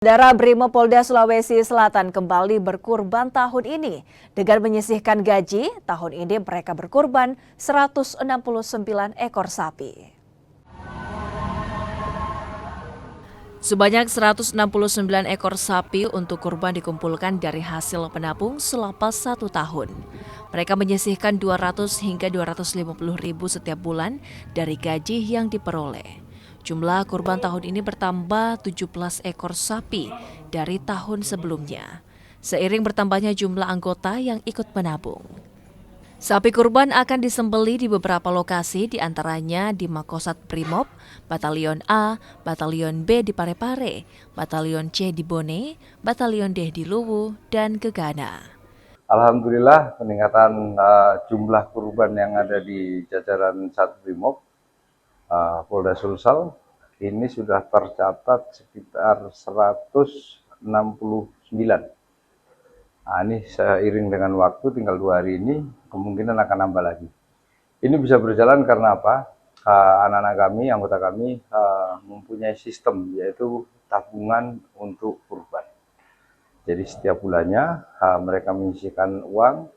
Saudara Brimopolda Sulawesi Selatan kembali berkurban tahun ini. Dengan menyisihkan gaji, tahun ini mereka berkurban 169 ekor sapi. Sebanyak 169 ekor sapi untuk kurban dikumpulkan dari hasil penabung selama 1 tahun. Mereka menyisihkan 200 hingga 250 ribu setiap bulan dari gaji yang diperoleh. Jumlah kurban tahun ini bertambah 17 ekor sapi dari tahun sebelumnya. Seiring bertambahnya jumlah anggota yang ikut menabung. Sapi kurban akan disembelih di beberapa lokasi, diantaranya di Makosat Brimob, Batalion A, Batalion B di Parepare, Batalion C di Bone, Batalion D di Luwu, dan Gegana. Alhamdulillah peningkatan jumlah kurban yang ada di jajaran Sat Brimob Polda Sulsel ini sudah tercatat sekitar 169. Nah, ini seiring dengan waktu tinggal 2 hari ini kemungkinan akan nambah lagi. Ini bisa berjalan karena apa? Anak-anak kami, anggota kami mempunyai sistem yaitu tabungan untuk kurban. Jadi setiap bulannya mereka menyisihkan uang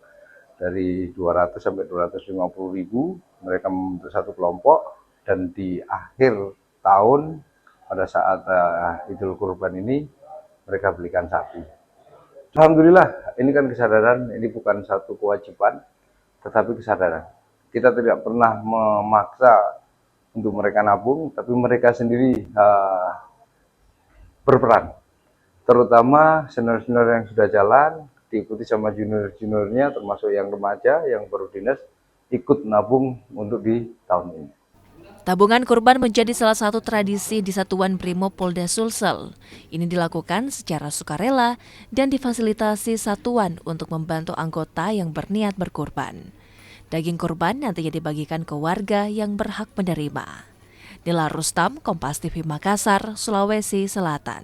dari 200 sampai 250 ribu, mereka membentuk satu kelompok. Dan di akhir tahun pada saat Idul Kurban ini mereka belikan sapi. Alhamdulillah, ini kan kesadaran, ini bukan satu kewajiban, tetapi kesadaran. Kita tidak pernah memaksa untuk mereka nabung, tapi mereka sendiri berperan. Terutama senior-senior yang sudah jalan, diikuti sama junior-juniornya, termasuk yang remaja, yang baru dinas, ikut nabung untuk di tahun ini. Tabungan kurban menjadi salah satu tradisi di Satuan Brimob Polda Sulsel. Ini dilakukan secara sukarela dan difasilitasi satuan untuk membantu anggota yang berniat berkurban. Daging kurban nantinya dibagikan ke warga yang berhak menerima. Nila Rustam, Kompas TV Makassar, Sulawesi Selatan.